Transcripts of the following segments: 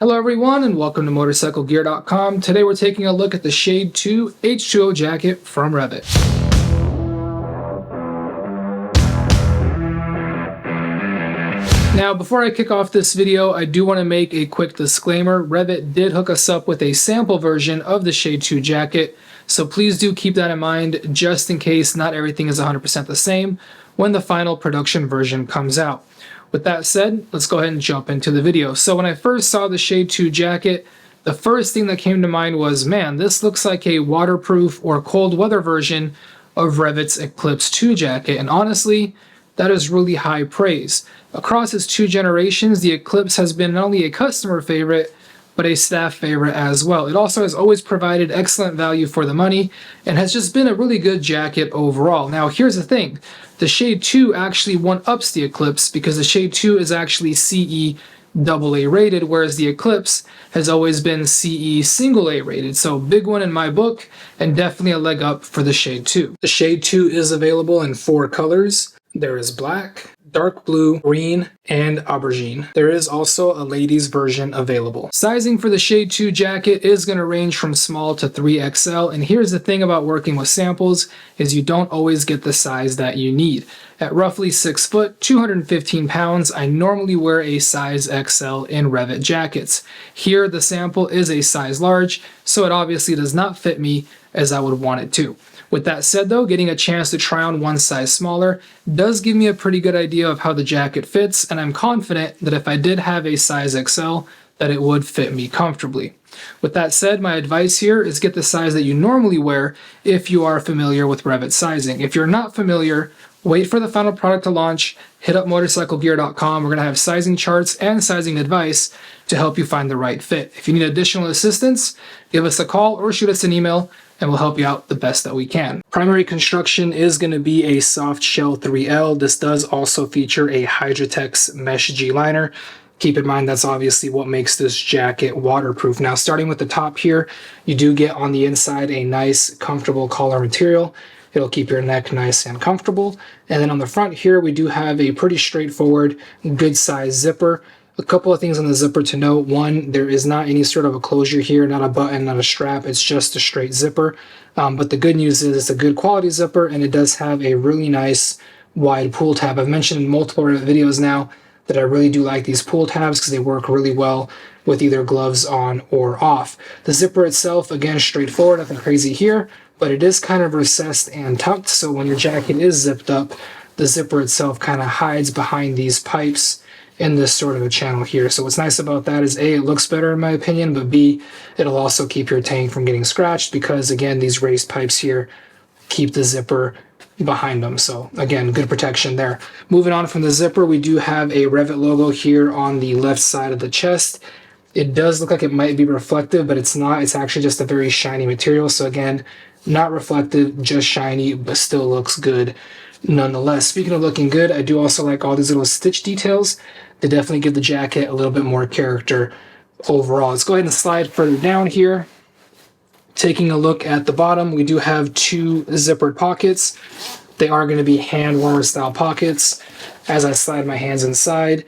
Hello everyone and welcome to Motorcyclegear.com. Today we're taking a look at the Shade 2 H2O jacket from REV'IT. Now before I kick off this video, I do want to make a quick disclaimer. REV'IT did hook us up with a sample version of the Shade 2 jacket, so please do keep that in mind just in case not everything is 100% the same when the final production version comes out. With that said, let's go ahead and jump into the video. So when I first saw the Shade 2 jacket, the first thing that came to mind was, man, this looks like a waterproof or cold weather version of REV'IT's Eclipse 2 jacket. And honestly, that is really high praise. Across its two generations, the Eclipse has been not only a customer favorite, but a staff favorite as well. It also has always provided excellent value for the money and has just been a really good jacket overall. Now, here's the thing. The Shade 2 actually one-ups the Eclipse because the Shade 2 is actually CE AA rated, whereas the Eclipse has always been CE single A rated. So big one in my book and definitely a leg up for the Shade 2. The Shade 2 is available in 4 colors. There is black, dark blue, green, and aubergine. There is also a ladies version available. Sizing for the Shade 2 jacket is going to range from small to 3XL, and here's the thing about working with samples is you don't always get the size that you need. At roughly 6 foot, 215 pounds, I normally wear a size XL in REV'IT jackets. Here the sample is a size large, so it obviously does not fit me as I would want it to. With that said though, getting a chance to try on one size smaller does give me a pretty good idea of how the jacket fits, and I'm confident that if I did have a size XL, that it would fit me comfortably. With that said, my advice here is get the size that you normally wear if you are familiar with REV'IT sizing. If you're not familiar, wait for the final product to launch, hit up Motorcyclegear.com. We're going to have sizing charts and sizing advice to help you find the right fit. If you need additional assistance, give us a call or shoot us an email, and we'll help you out the best that we can. Primary construction is going to be a soft shell 3L. This does also feature a Hydrotex mesh G liner. Keep in mind that's obviously what makes this jacket waterproof. Now starting with the top here, you do get on the inside a nice comfortable collar material. It'll keep your neck nice and comfortable. And then on the front here, we do have a pretty straightforward, good size zipper. A couple of things on the zipper to note. One, there is not any sort of a closure here, not a button, not a strap. It's just a straight zipper. But the good news is it's a good quality zipper, and it does have a really nice wide pull tab. I've mentioned in multiple videos now that I really do like these pull tabs because they work really well with either gloves on or off. The zipper itself, again, straightforward, nothing crazy here, but it is kind of recessed and tucked, so when your jacket is zipped up, the zipper itself kind of hides behind these pipes in this sort of a channel here. So what's nice about that is A, it looks better in my opinion, but B, it'll also keep your tank from getting scratched because again, these raised pipes here keep the zipper behind them. So again, good protection there. Moving on from the zipper, we do have a REV'IT logo here on the left side of the chest. It does look like it might be reflective, but it's not. It's actually just a very shiny material. So again, not reflective, just shiny, but still looks good nonetheless. Speaking of looking good, I do also like all these little stitch details. They definitely give the jacket a little bit more character overall. Let's go ahead and slide further down here. Taking a look at the bottom, we do have 2 zippered pockets. They are going to be hand warmer style pockets as I slide my hands inside.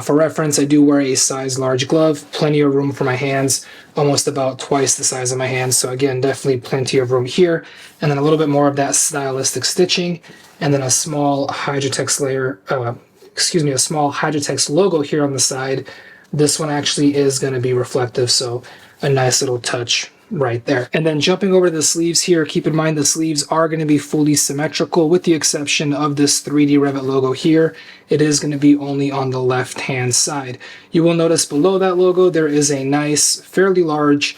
For reference, I do wear a size large glove, plenty of room for my hands, almost about twice the size of my hands. So again, definitely plenty of room here. And then a little bit more of that stylistic stitching, and then a small Hydrotex layer, a small Hydrotex logo here on the side. This one actually is going to be reflective, so a nice little touch right there. And then jumping over to the sleeves here, keep in mind the sleeves are going to be fully symmetrical with the exception of this 3D REV'IT logo here. It is going to be only on the left hand side. You will notice below that logo there is a nice, fairly large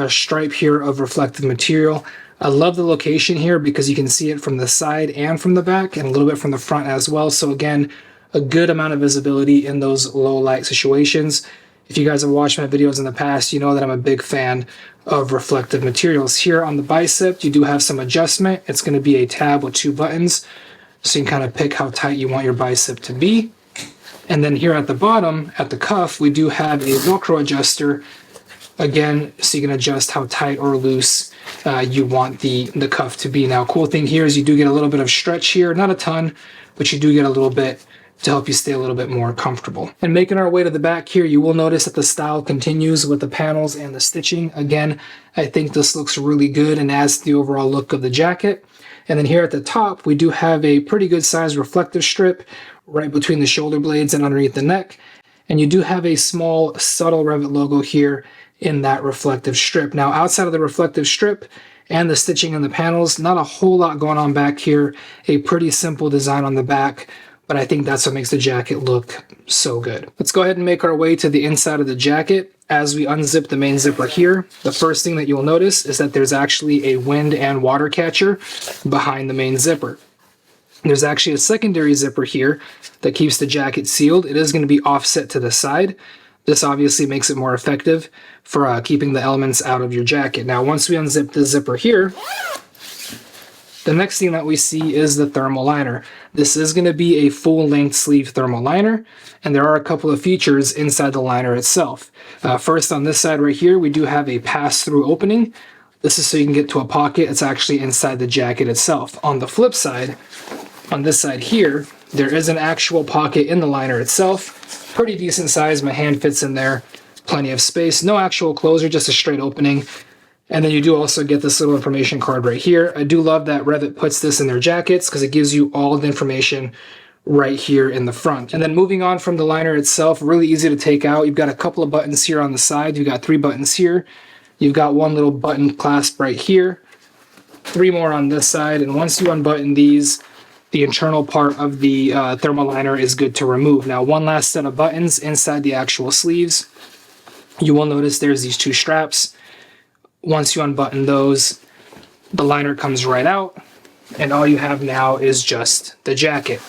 stripe here of reflective material. I love the location here because you can see it from the side and from the back and a little bit from the front as well. So again, a good amount of visibility in those low light situations. If you guys have watched my videos in the past, you know that I'm a big fan of reflective materials. Here on the bicep, you do have some adjustment. It's going to be a tab with 2 buttons, so you can kind of pick how tight you want your bicep to be. And then here at the bottom, at the cuff, we do have a Velcro adjuster, again, so you can adjust how tight or loose you want the cuff to be. Now, cool thing here is you do get a little bit of stretch here, not a ton, but you do get a little bit to help you stay a little bit more comfortable. And making our way to the back here, you will notice that the style continues with the panels and the stitching. Again, I think this looks really good and adds to the overall look of the jacket. And then here at the top, we do have a pretty good size reflective strip right between the shoulder blades and underneath the neck. And you do have a small, subtle REV'IT logo here in that reflective strip. Now, outside of the reflective strip and the stitching in the panels, not a whole lot going on back here. A pretty simple design on the back, but I think that's what makes the jacket look so good. Let's go ahead and make our way to the inside of the jacket. As we unzip the main zipper here, the first thing that you'll notice is that there's actually a wind and water catcher behind the main zipper. There's actually a secondary zipper here that keeps the jacket sealed. It is going to be offset to the side. This obviously makes it more effective for keeping the elements out of your jacket. Now, once we unzip the zipper here, the next thing that we see is the thermal liner. This is going to be a full-length sleeve thermal liner, and there are a couple of features inside the liner itself. First, on this side right here, we do have a pass-through opening. This is so you can get to a pocket. It's actually inside the jacket itself. On the flip side, on this side here, there is an actual pocket in the liner itself. Pretty decent size. My hand fits in there. Plenty of space. No actual closer, just a straight opening. And then you do also get this little information card right here. I do love that REV'IT puts this in their jackets because it gives you all the information right here in the front. And then moving on from the liner itself, really easy to take out. You've got a couple of buttons here on the side. You've got 3 buttons here. You've got one little button clasp right here. 3 more on this side. And once you unbutton these, the internal part of the thermal liner is good to remove. Now, one last set of buttons inside the actual sleeves. You will notice there's these 2 straps. Once you unbutton those, the liner comes right out, and all you have now is just the jacket.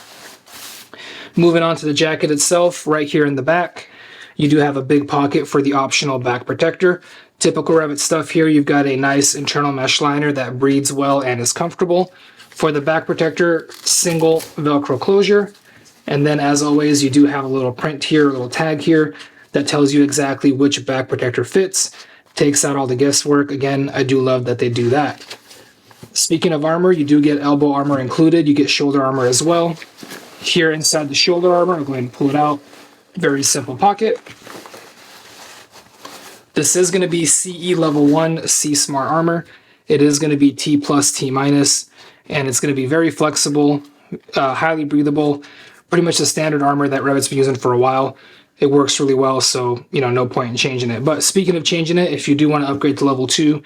Moving on to the jacket itself, right here in the back, you do have a big pocket for the optional back protector. Typical REV'IT stuff here, you've got a nice internal mesh liner that breathes well and is comfortable. For the back protector, single Velcro closure. And then, as always, you do have a little print here, a little tag here that tells you exactly which back protector fits. Takes out all the guesswork. Again, I do love that they do that. Speaking of armor, you do get elbow armor included. You get shoulder armor as well. Here inside the shoulder armor, I'll go ahead and pull it out. Very simple pocket. This is going to be CE level 1 C Smart armor. It is going to be T+, T-, and it's going to be very flexible, highly breathable, pretty much the standard armor that REV'IT's been using for a while. It works really well, so, no point in changing it. But speaking of changing it, if you do want to upgrade to level 2,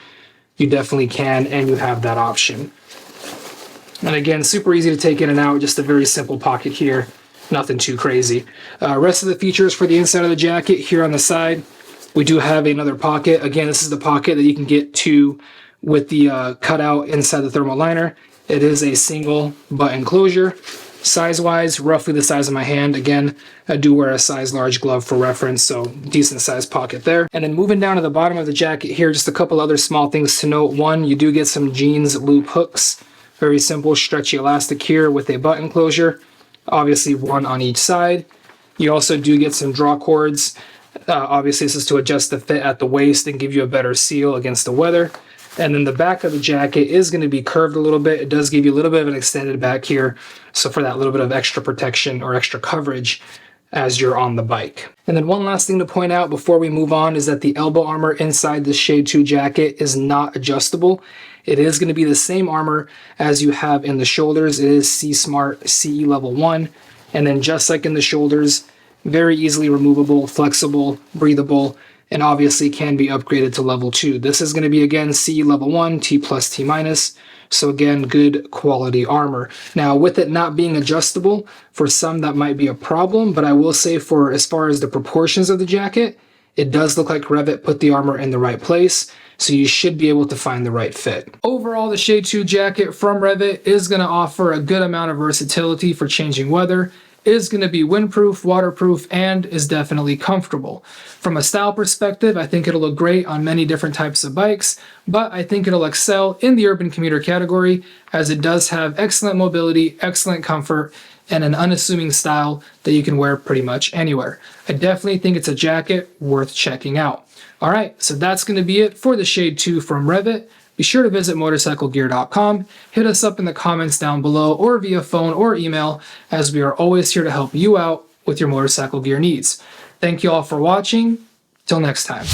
you definitely can, and you have that option. And again, super easy to take in and out, just a very simple pocket here, nothing too crazy. Rest of the features for the inside of the jacket, here on the side, we do have another pocket. Again, this is the pocket that you can get to with the cutout inside the thermal liner. It is a single button closure. Size-wise, roughly the size of my hand. Again, I do wear a size large glove for reference, so decent sized pocket there. And then moving down to the bottom of the jacket here, just a couple other small things to note. One, you do get some jeans loop hooks. Very simple, stretchy elastic here with a button closure. Obviously, one on each side. You also do get some draw cords. Obviously, this is to adjust the fit at the waist and give you a better seal against the weather. And then the back of the jacket is going to be curved a little bit. It does give you a little bit of an extended back here, so for that little bit of extra protection or extra coverage as you're on the bike. And then one last thing to point out before we move on is that the elbow armor inside the Shade 2 jacket is not adjustable. It is going to be the same armor as you have in the shoulders. It is C Smart CE level 1. And then just like in the shoulders, very easily removable, flexible, breathable, and obviously can be upgraded to level 2. This is going to be, again, CE level 1, T+, T-. So again, good quality armor. Now, with it not being adjustable, for some that might be a problem, but I will say for as far as the proportions of the jacket, it does look like REV'IT put the armor in the right place, so you should be able to find the right fit. Overall, the Shade 2 jacket from REV'IT is going to offer a good amount of versatility for changing weather, is going to be windproof, waterproof, and is definitely comfortable. From a style perspective, I think it'll look great on many different types of bikes, but I think it'll excel in the urban commuter category as it does have excellent mobility, excellent comfort, and an unassuming style that you can wear pretty much anywhere. I definitely think it's a jacket worth checking out. All right, so that's going to be it for the Shade 2 from REV'IT. be sure to visit Motorcyclegear.com, hit us up in the comments down below or via phone or email, as we are always here to help you out with your motorcycle gear needs. Thank you all for watching. Till next time.